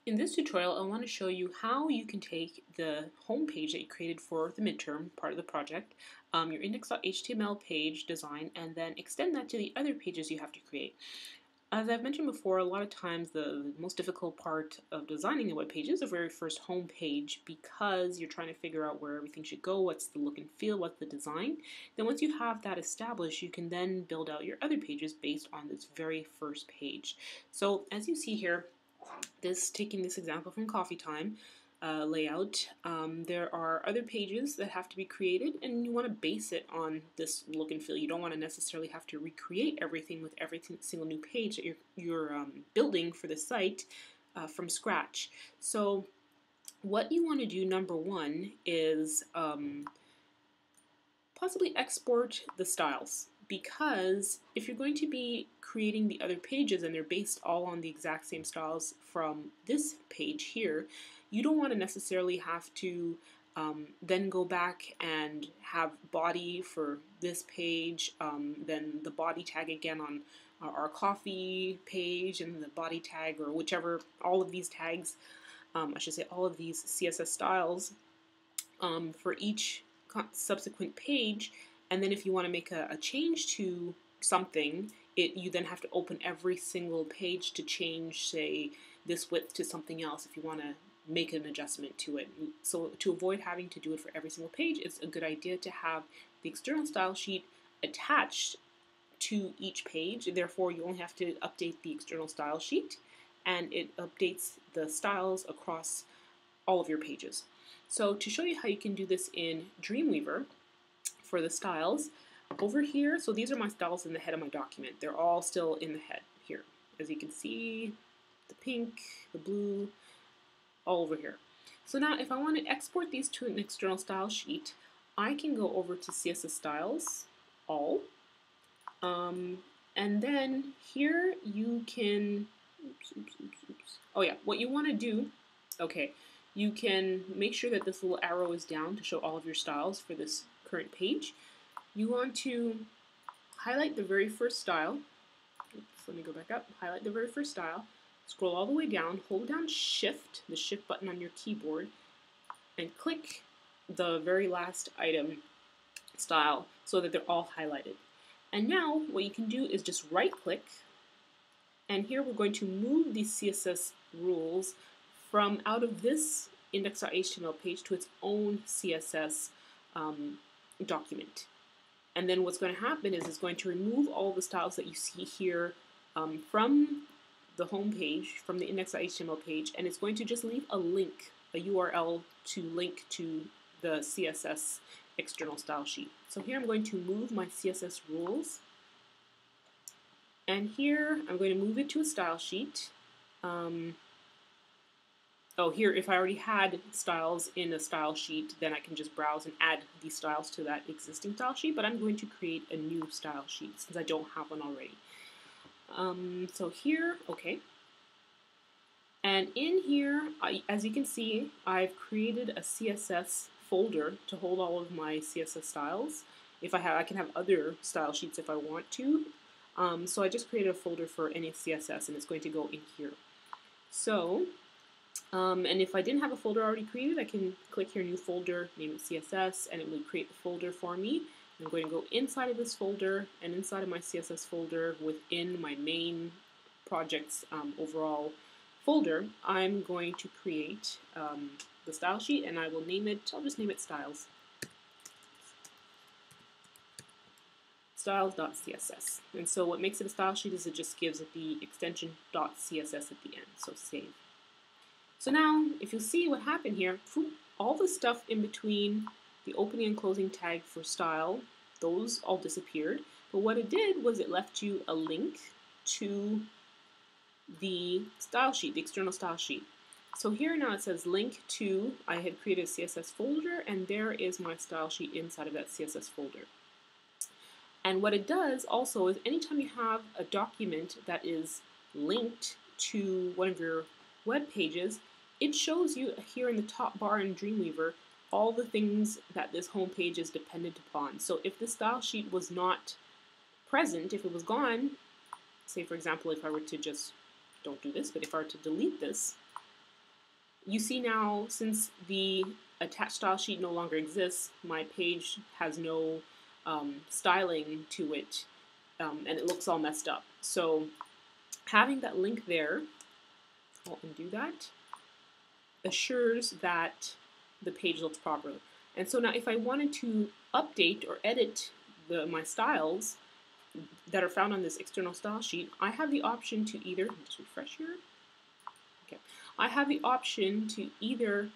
In this tutorial, I want to show you how you can take the home page that you created for the midterm part of the project, your index.html page design, and then extend that to the other pages you have to create. As I've mentioned before, a lot of times the most difficult part of designing a web page is the very first home page because you're trying to figure out where everything should go, what's the look and feel, what's the design. Then once you have that established, you can then build out your other pages based on this very first page. So as you see here, taking this example from Coffee Time layout, there are other pages that have to be created, and you want to base it on this look and feel. You don't want to necessarily have to recreate everything with every single new page that you're building for the site from scratch. So what you want to do, number one, is possibly export the styles, because if you're going to be creating the other pages and they're based all on the exact same styles from this page here, you don't want to necessarily have to then go back and have body for this page, then the body tag again on our coffee page, and the body tag, or whichever, all of these tags, I should say all of these CSS styles for each subsequent page. And then if you want to make a change to something, you then have to open every single page to change, say, this width to something else if you want to make an adjustment to it. So to avoid having to do it for every single page, it's a good idea to have the external style sheet attached to each page. Therefore, you only have to update the external style sheet, and it updates the styles across all of your pages. So to show you how you can do this in Dreamweaver for the styles, over here, so these are my styles in the head of my document. They're all still in the head here. As you can see, the pink, the blue, all over here. So now if I want to export these to an external style sheet, I can go over to CSS Styles, All, and then here you can, oh yeah, what you want to do, okay, you can make sure that this little arrow is down to show all of your styles for this current page. You want to highlight the very first style. Oops, let me go back up. Highlight the very first style. Scroll all the way down. Hold down Shift, the Shift button on your keyboard, and click the very last item style so that they're all highlighted. And now what you can do is just right-click, and here we're going to move these CSS rules from out of this index.html page to its own CSS document. And then what's going to happen is it's going to remove all the styles that you see here from the home page, from the index.html page, and it's going to just leave a link, a URL to link to the CSS external style sheet. So here I'm going to move my CSS rules, and here I'm going to move it to a style sheet. Oh, here, if I already had styles in a style sheet, then I can just browse and add these styles to that existing style sheet, but I'm going to create a new style sheet since I don't have one already. So here, okay. And in here, as you can see, I've created a CSS folder to hold all of my CSS styles. If I can have other style sheets if I want to. So I just created a folder for any CSS, and it's going to go in here. So, and if I didn't have a folder already created, I can click here, New Folder, name it CSS, and it will create the folder for me. I'm going to go inside of this folder, and inside of my CSS folder, within my main project's overall folder, I'm going to create the style sheet, and I will name it, I'll just name it Styles. Styles.css. And so what makes it a style sheet is it just gives it the extension .css at the end, so save. So now, if you see what happened here, all the stuff in between the opening and closing tag for style, those all disappeared. But what it did was it left you a link to the style sheet, the external style sheet. So here now it says link to, I had created a CSS folder, and there is my style sheet inside of that CSS folder. And what it does also is anytime you have a document that is linked to one of your web pages, it shows you here in the top bar in Dreamweaver all the things that this home page is dependent upon. So if the style sheet was not present, if it was gone, say for example if I were to just, don't do this, but if I were to delete this, You see now, since the attached style sheet no longer exists, my page has no styling to it, and it looks all messed up. So having that link there, I'll undo that, assures that the page looks properly. And so now if I wanted to update or edit my styles that are found on this external style sheet, I have the option to either, just refresh here, okay, I have the option to either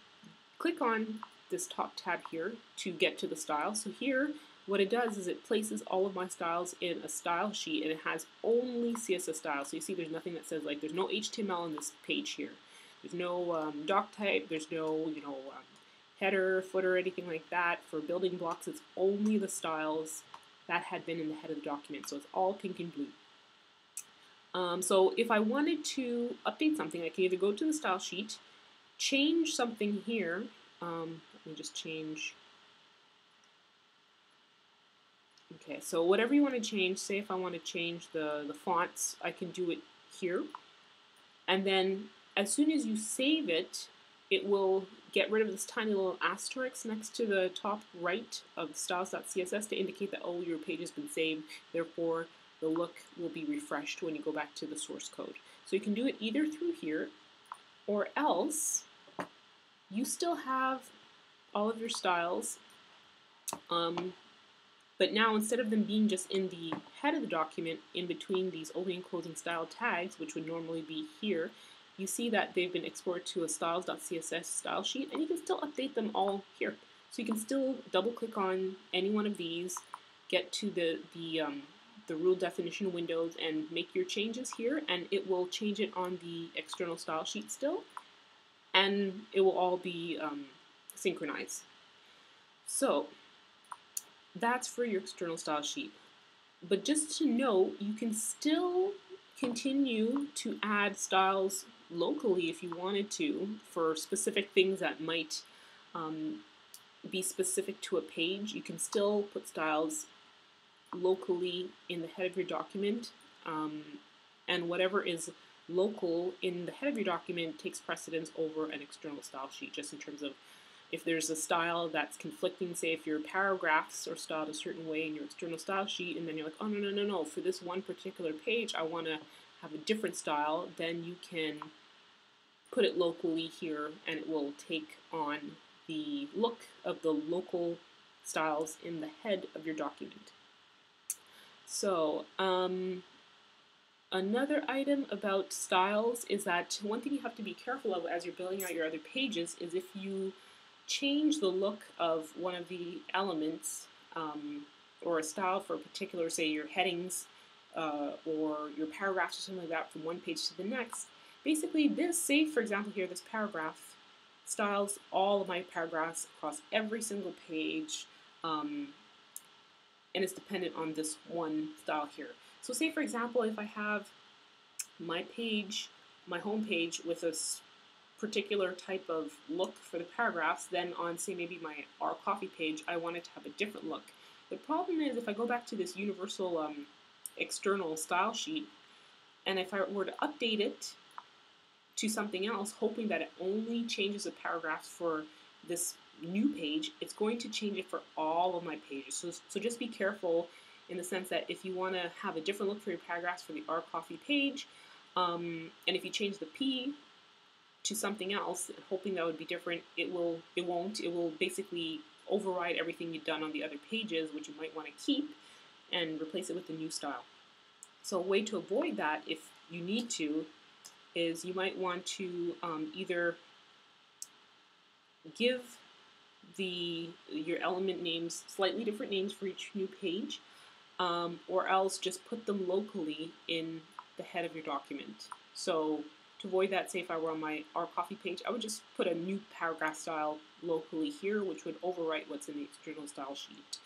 click on this top tab here to get to the style. So here, what it does is it places all of my styles in a style sheet, and it has only CSS styles. So you see there's nothing that says, like, there's no HTML on this page here. There's no doc type, there's no, header, footer, anything like that. For building blocks, it's only the styles that had been in the head of the document. So it's all pink and blue. So if I wanted to update something, I can either go to the style sheet, change something here. Let me just change. Okay, so whatever you want to change, say if I want to change the fonts, I can do it here. And then as soon as you save it, it will get rid of this tiny little asterisk next to the top right of styles.css to indicate that, oh, your page has been saved, therefore the look will be refreshed when you go back to the source code. So you can do it either through here, or else you still have all of your styles, but now instead of them being just in the head of the document in between these opening and closing style tags, which would normally be here, you see that they've been exported to a styles.css style sheet, and you can still update them all here. So you can still double click on any one of these, get to the rule definition windows and make your changes here, and it will change it on the external style sheet still, and it will all be synchronized. So that's for your external style sheet. But just to note, you can still continue to add styles locally if you wanted to for specific things that might be specific to a page. You can still put styles locally in the head of your document, and whatever is local in the head of your document takes precedence over an external style sheet, just in terms of if there's a style that's conflicting. Say if your paragraphs are styled a certain way in your external style sheet, and then you're like, oh, no, for this one particular page I want to have a different style, then you can put it locally here, and it will take on the look of the local styles in the head of your document. So another item about styles is that one thing you have to be careful of as you're building out your other pages is if you change the look of one of the elements or a style for a particular, say your headings or your paragraphs or something like that from one page to the next, basically this, say for example here, this paragraph styles all of my paragraphs across every single page, and it's dependent on this one style here. So say for example, if I have my page, my home page with a particular type of look for the paragraphs, then on say maybe my Our Coffee page, I want it to have a different look. The problem is if I go back to this universal external style sheet, and if I were to update it to something else, hoping that it only changes the paragraphs for this new page, it's going to change it for all of my pages. So just be careful in the sense that if you want to have a different look for your paragraphs for the Our Coffee page, and if you change the P to something else, hoping that would be different, it won't. It will basically override everything you've done on the other pages, which you might want to keep, and replace it with the new style. So a way to avoid that, if you need to, is you might want to either give your element names slightly different names for each new page, or else just put them locally in the head of your document. So to avoid that, say if I were on my Our Coffee page, I would just put a new paragraph style locally here, which would overwrite what's in the external style sheet.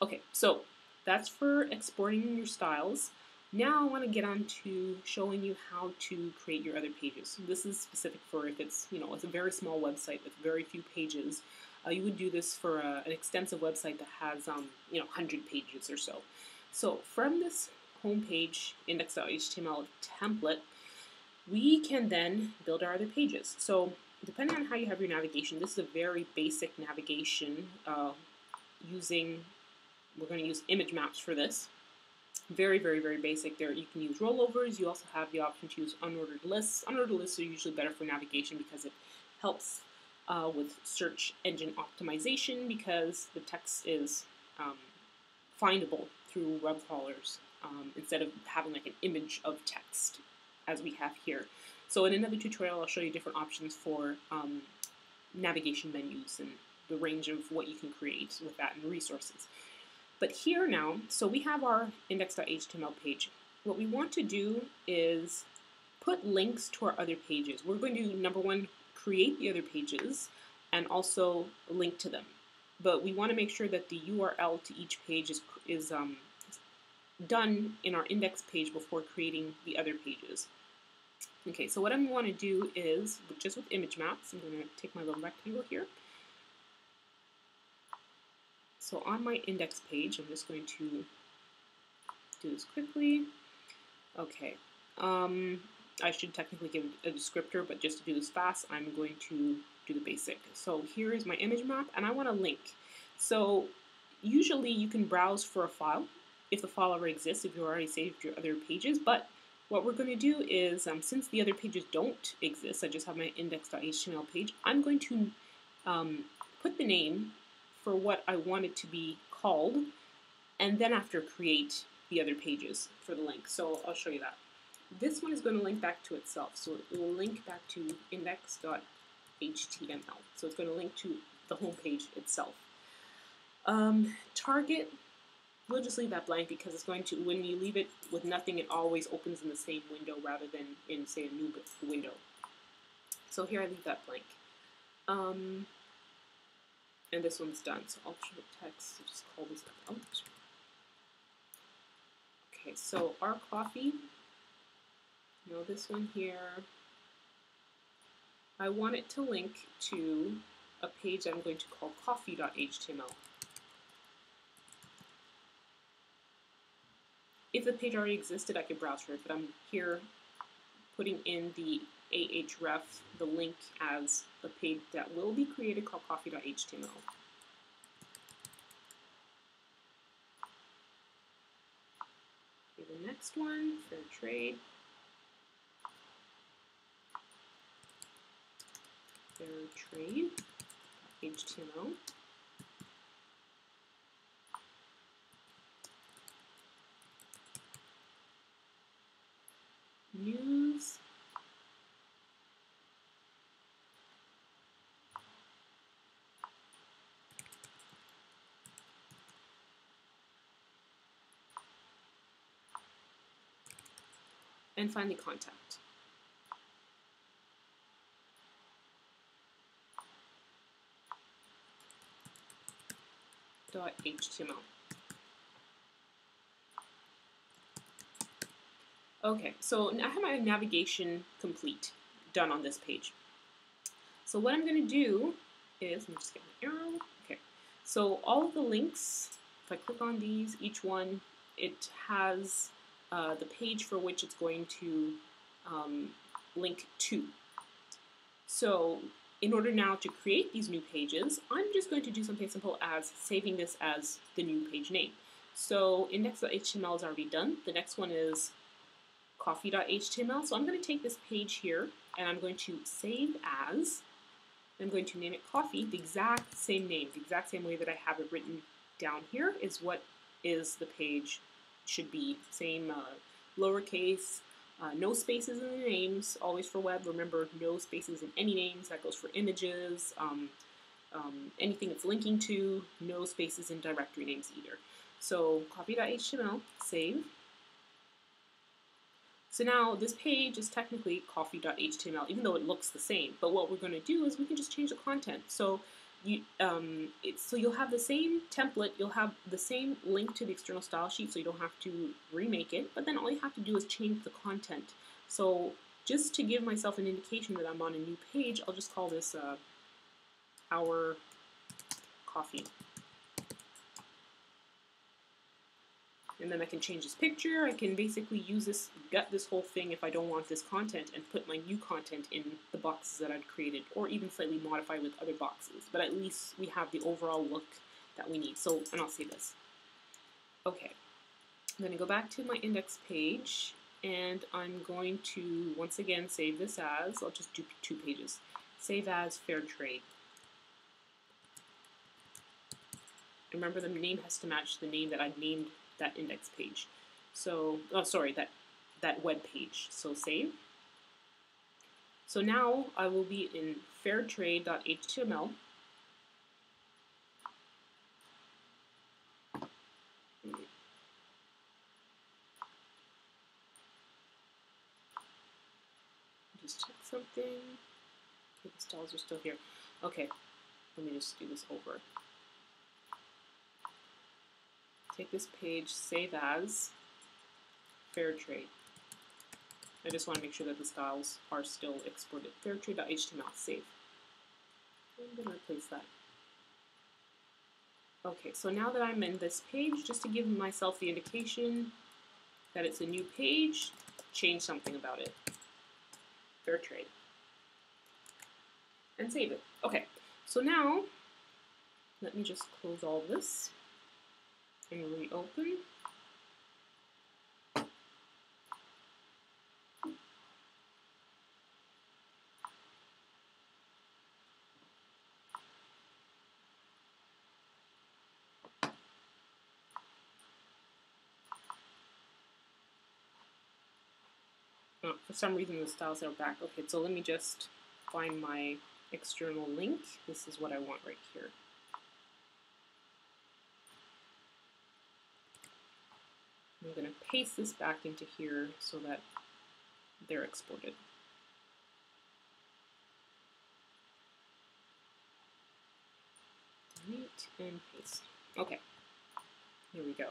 Okay, so that's for exporting your styles. Now I want to get on to showing you how to create your other pages. So this is specific for if it's, it's a very small website with very few pages. You would do this for an extensive website that has, 100 pages or so. So from this home page, index.html template, we can then build our other pages. So depending on how you have your navigation, this is a very basic navigation we're going to use image maps for this. Very, very, very basic there. You can use rollovers. You also have the option to use unordered lists. Unordered lists are usually better for navigation because it helps with search engine optimization because the text is findable through web crawlers instead of having like an image of text as we have here. So in another tutorial, I'll show you different options for navigation menus and the range of what you can create with that and resources. But here now, so we have our index.html page. What we want to do is put links to our other pages. We're going to, number one, create the other pages and also link to them. But we want to make sure that the URL to each page is done in our index page before creating the other pages. Okay, so what I want to do is, just with image maps, I'm going to take my little rectangle here. So on my index page, I'm just going to do this quickly. Okay, I should technically give a descriptor, but just to do this fast, I'm going to do the basic. So here is my image map, and I want to link. So usually you can browse for a file, if the file already exists, if you already saved your other pages, but what we're going to do is, since the other pages don't exist, I just have my index.html page, I'm going to put the name for what I want it to be called, and then after create the other pages for the link. So I'll show you that. This one is going to link back to itself, so it will link back to index.html. So it's going to link to the home page itself. Target, we'll just leave that blank because it's going to, when you leave it with nothing, it always opens in the same window rather than in, say, a new window. So here I leave that blank. And this one's done, so alternate text, so just call this out. Okay, so our coffee, this one here, I want it to link to a page I'm going to call coffee.html. If the page already existed, I could browse for it, but I'm here putting in the ahref, the link, as the page that will be created called coffee.html. Okay, the next one, fair trade. Fair trade.html. News. And finally, contact. .html. Okay, so I have my navigation complete, done on this page. So what I'm going to do is, let me just get my arrow. Okay, so all of the links, if I click on these, each one, it has the page for which it's going to link to. So in order now to create these new pages, I'm just going to do something simple as saving this as the new page name. So index.html is already done. The next one is coffee.html. So I'm going to take this page here and I'm going to save as, I'm going to name it coffee, the exact same name, the exact same way that I have it written down here is what is the page should be. Same lowercase, no spaces in the names, always for web. Remember, no spaces in any names. That goes for images, anything it's linking to, no spaces in directory names either. So coffee.html, save. So now this page is technically coffee.html, even though it looks the same. But what we're going to do is we can just change the content. So you'll have the same template, you'll have the same link to the external style sheet, so you don't have to remake it. But then all you have to do is change the content. So just to give myself an indication that I'm on a new page, I'll just call this our coffee. And then I can change this picture. I can basically use this, gut this whole thing if I don't want this content, and put my new content in the boxes that I've created, or even slightly modify with other boxes. But at least we have the overall look that we need. So, and I'll save this. Okay, I'm going to go back to my index page, and I'm going to once again save this as, I'll just do 2 pages. Save as fair trade. Remember, the name has to match the name that I named that index page. So, oh sorry, that web page. So save. So now I will be in fairtrade.html. Just check something. Okay, the styles are still here. Okay, let me just do this over. Take this page, save as Fairtrade. I just want to make sure that the styles are still exported. Fairtrade.html, save. I'm going to replace that. Okay, so now that I'm in this page, just to give myself the indication that it's a new page, change something about it. Fairtrade. And save it. Okay, so now, let me just close all this and reopen. Oh, for some reason the styles are back. Okay, so let me just find my external link. This is what I want right here. I'm going to paste this back into here so that they're exported. Delete and paste. Okay, here we go.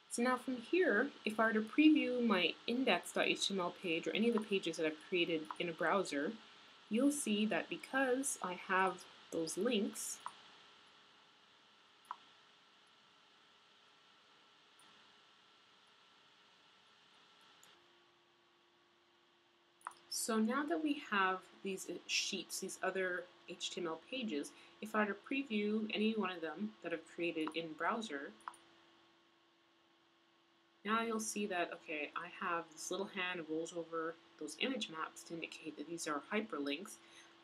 So now from here, if I were to preview my index.html page or any of the pages that I've created in a browser, you'll see that because I have those links, so now that we have these sheets, these other HTML pages, if I were to preview any one of them that I've created in browser, now you'll see that, okay, I have this little hand that rolls over those image maps to indicate that these are hyperlinks.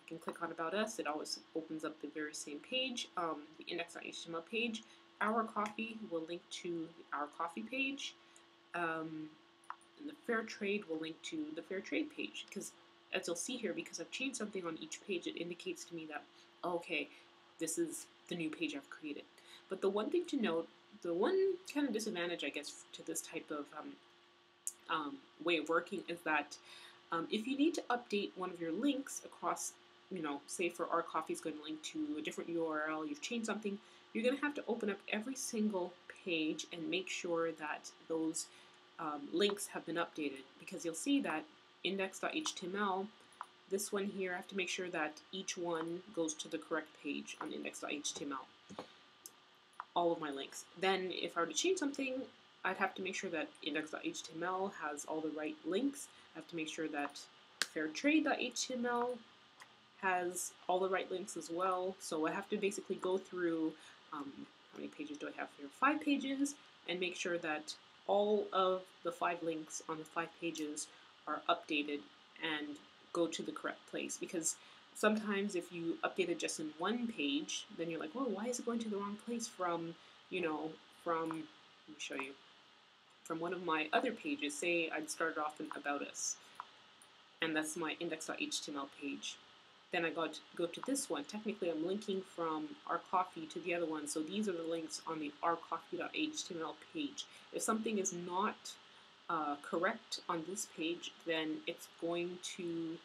I can click on About Us. It always opens up the very same page, the index.html page. Our Coffee will link to the Our Coffee page. And the Fair Trade will link to the Fair Trade page. Because, as you'll see here, because I've changed something on each page, it indicates to me that, okay, this is the new page I've created. But the one thing to note, the one kind of disadvantage, I guess, to this type of way of working is that if you need to update one of your links across, you know, say for Our Coffee is going to link to a different URL, you've changed something, you're going to have to open up every single page and make sure that those links have been updated, because you'll see that index.html, this one here, I have to make sure that each one goes to the correct page on index.html. All of my links. Then if I were to change something, I'd have to make sure that index.html has all the right links. I have to make sure that fairtrade.html has all the right links as well. So I have to basically go through, how many pages do I have here? 5 pages, and make sure that all of the 5 links on the 5 pages are updated and go to the correct place. Because sometimes if you update it just in one page, then you're like, well, why is it going to the wrong place from, you know, from, let me show you, from one of my other pages. Say I'd started off in About Us, and that's my index.html page. Then I go to this one. Technically, I'm linking from Our Coffee to the other one, so these are the links on the ourcoffee.html page. If something is not correct on this page, then it's going to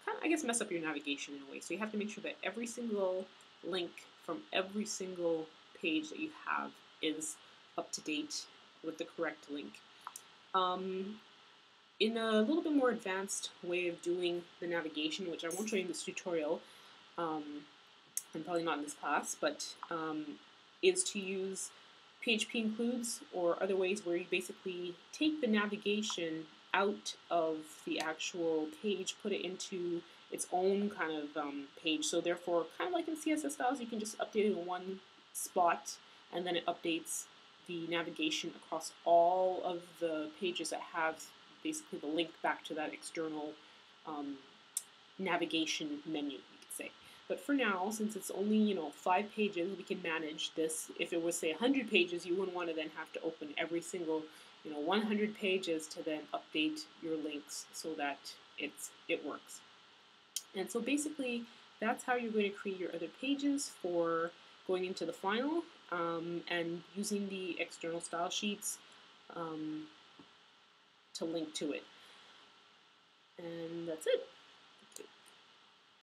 kind of, I guess, mess up your navigation in a way. So you have to make sure that every single link from every single page that you have is up to date with the correct link. In a little bit more advanced way of doing the navigation, which I won't show you in this tutorial, and probably not in this class, but is to use PHP includes, or other ways where you basically take the navigation out of the actual page, put it into its own kind of page. So therefore, kind of like in CSS styles, you can just update it in one spot, and then it updates the navigation across all of the pages that have basically the link back to that external navigation menu, you could say. But for now, since it's only 5 pages, we can manage this. If it was say 100 pages, you wouldn't want to then have to open every single 100 pages to then update your links so that it works. And so basically, that's how you're going to create your other pages for going into the final and using the external style sheets to link to it. And that's it.